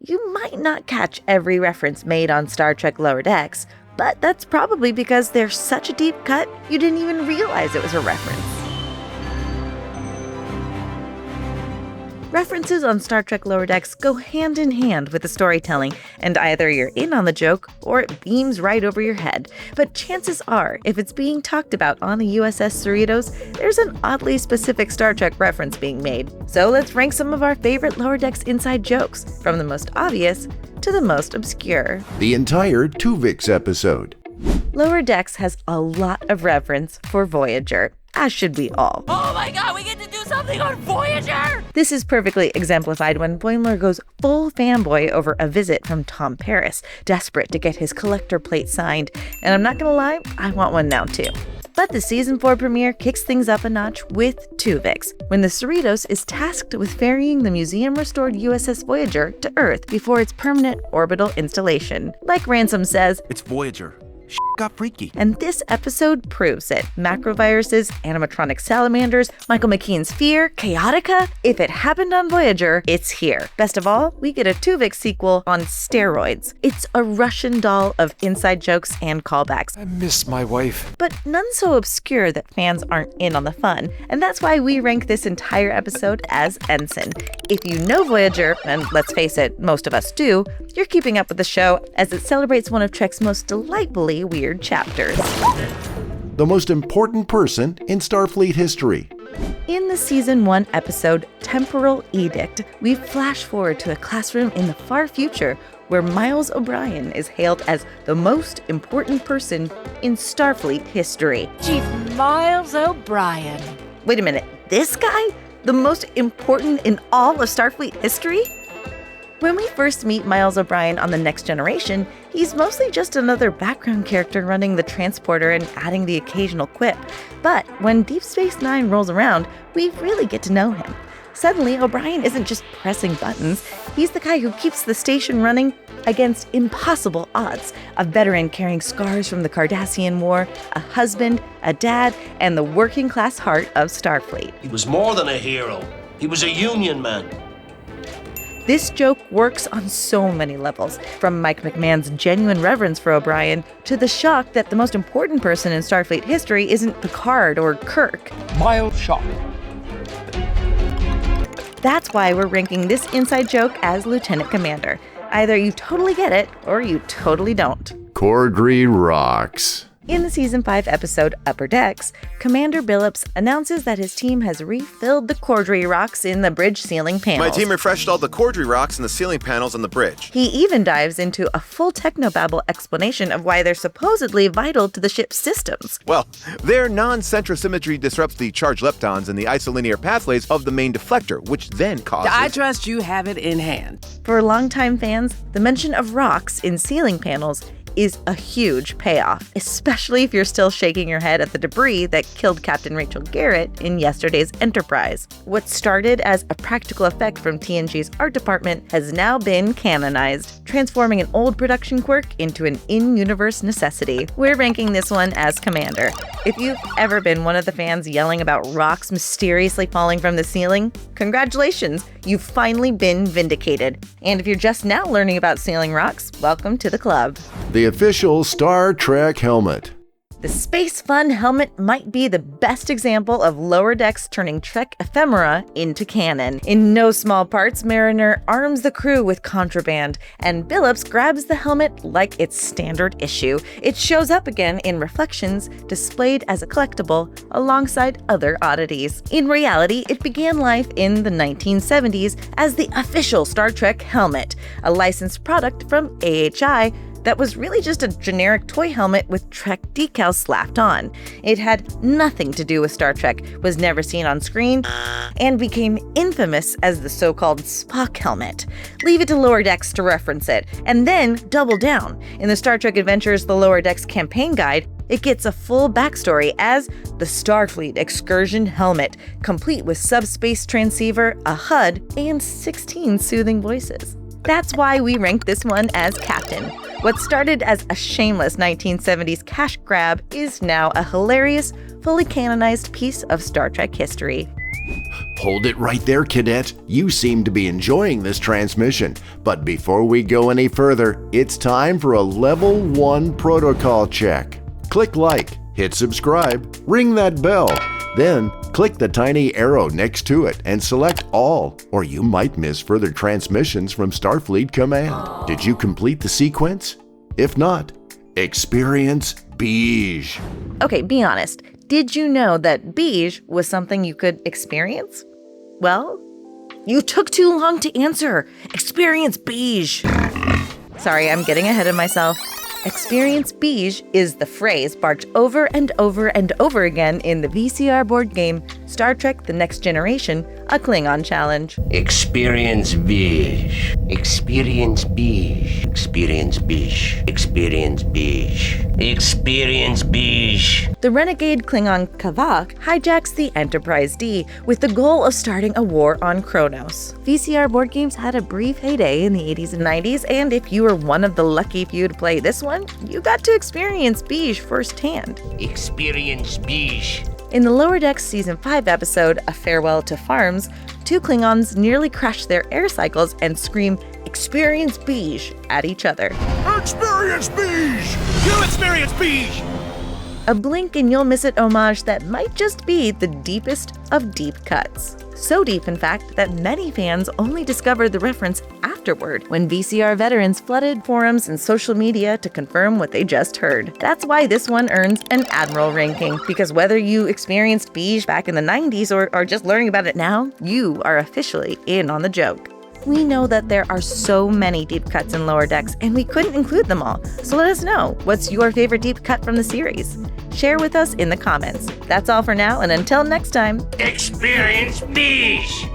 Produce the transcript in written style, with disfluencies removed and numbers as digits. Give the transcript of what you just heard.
You might not catch every reference made on Star Trek Lower Decks, but that's probably because they're such a deep cut you didn't even realize it was a reference. References on Star Trek Lower Decks go hand in hand with the storytelling, and either you're in on the joke or it beams right over your head. But chances are, if it's being talked about on a USS Cerritos, there's an oddly specific Star Trek reference being made. So let's rank some of our favorite Lower Decks inside jokes, from the most obvious to the most obscure. The entire Twovix episode. Lower Decks has a lot of reference for Voyager, as should we all. Oh my god, we get to do something on Voyager! This is perfectly exemplified when Boimler goes full fanboy over a visit from Tom Paris, desperate to get his collector plate signed. And I'm not gonna lie, I want one now too. But the Season 4 premiere kicks things up a notch with Twovix, when the Cerritos is tasked with ferrying the museum-restored USS Voyager to Earth before its permanent orbital installation. Like Ransom says, "It's Voyager. Got freaky." And this episode proves it. Macroviruses, animatronic salamanders, Michael McKean's fear, Chaotica. If it happened on Voyager, it's here. Best of all, we get a Twovix sequel on steroids. It's a Russian doll of inside jokes and callbacks. I miss my wife. But none so obscure that fans aren't in on the fun. And that's why we rank this entire episode as Ensign. If you know Voyager, and let's face it, most of us do, you're keeping up with the show as it celebrates one of Trek's most delightfully weird chapters. The most important person in Starfleet history. In the Season 1 episode, Temporal Edict, we flash forward to a classroom in the far future where Miles O'Brien is hailed as the most important person in Starfleet history. Chief Miles O'Brien. Wait a minute, this guy? The most important in all of Starfleet history? When we first meet Miles O'Brien on The Next Generation, he's mostly just another background character running the transporter and adding the occasional quip. But when Deep Space Nine rolls around, we really get to know him. Suddenly, O'Brien isn't just pressing buttons, he's the guy who keeps the station running against impossible odds. A veteran carrying scars from the Cardassian War, a husband, a dad, and the working class heart of Starfleet. He was more than a hero. He was a Union man. This joke works on so many levels, from Mike McMahan's genuine reverence for O'Brien to the shock that the most important person in Starfleet history isn't Picard or Kirk. Mild shock. That's why we're ranking this inside joke as Lieutenant Commander. Either you totally get it, or you totally don't. Cordry Rocks. In the Season 5 episode Upper Decks, Commander Billups announces that his team has refilled the Cordry Rocks in the bridge ceiling panels. My team refreshed all the Cordry Rocks in the ceiling panels on the bridge. He even dives into a full technobabble explanation of why they're supposedly vital to the ship's systems. Well, their non-centrosymmetry disrupts the charged leptons in the isolinear pathways of the main deflector, which then causes... I trust you have it in hand. For longtime fans, the mention of rocks in ceiling panels is a huge payoff, especially if you're still shaking your head at the debris that killed Captain Rachel Garrett in yesterday's Enterprise. What started as a practical effect from TNG's art department has now been canonized, transforming an old production quirk into an in-universe necessity. We're ranking this one as Commander. If you've ever been one of the fans yelling about rocks mysteriously falling from the ceiling, congratulations, you've finally been vindicated. And if you're just now learning about ceiling rocks, welcome to the club. The official Star Trek helmet. The Space Fun helmet might be the best example of Lower Decks turning Trek ephemera into canon. In no small parts, Mariner arms the crew with contraband, and Billups grabs the helmet like it's standard issue. It shows up again in Reflections, displayed as a collectible alongside other oddities. In reality, it began life in the 1970s as the official Star Trek helmet, a licensed product from AHI that was really just a generic toy helmet with Trek decals slapped on. It had nothing to do with Star Trek, was never seen on screen, and became infamous as the so-called Spock helmet. Leave it to Lower Decks to reference it, and then double down. In the Star Trek Adventures The Lower Decks Campaign Guide, it gets a full backstory as the Starfleet Excursion Helmet, complete with subspace transceiver, a HUD, and 16 soothing voices. That's why we ranked this one as Captain. What started as a shameless 1970s cash grab is now a hilarious, fully canonized piece of Star Trek history. Hold it right there, cadet. You seem to be enjoying this transmission. But before we go any further, it's time for a level 1 protocol check. Click like, hit subscribe, ring that bell. Then click the tiny arrow next to it and select all, or you might miss further transmissions from Starfleet Command. Did you complete the sequence? If not, experience beige. Okay, be honest. Did you know that beige was something you could experience? Well, you took too long to answer. Experience beige. Sorry, I'm getting ahead of myself. Experience beige is the phrase barked over and over and over again in the VCR board game Star Trek The Next Generation, a Klingon challenge. Experience beige. Experience beige. Experience beige. Experience beige. Experience beige. The renegade Klingon Kavak hijacks the Enterprise D with the goal of starting a war on Kronos. VCR board games had a brief heyday in the 80s and 90s, and if you were one of the lucky few to play this one, you got to experience beige firsthand. Experience beige. In the Lower Decks Season 5 episode, A Farewell to Farms, 2 Klingons nearly crash their air cycles and scream, "Experience beige," at each other. Experience beige! You experience beige! A blink and you'll miss it homage that might just be the deepest of deep cuts. So deep, in fact, that many fans only discovered the reference afterward, when VCR veterans flooded forums and social media to confirm what they just heard. That's why this one earns an Admiral ranking, because whether you experienced beige back in the 90s or just learning about it now, you are officially in on the joke. We know that there are so many deep cuts in Lower Decks, and we couldn't include them all. So let us know, what's your favorite deep cut from the series? Share with us in the comments. That's all for now, and until next time, Experience beige.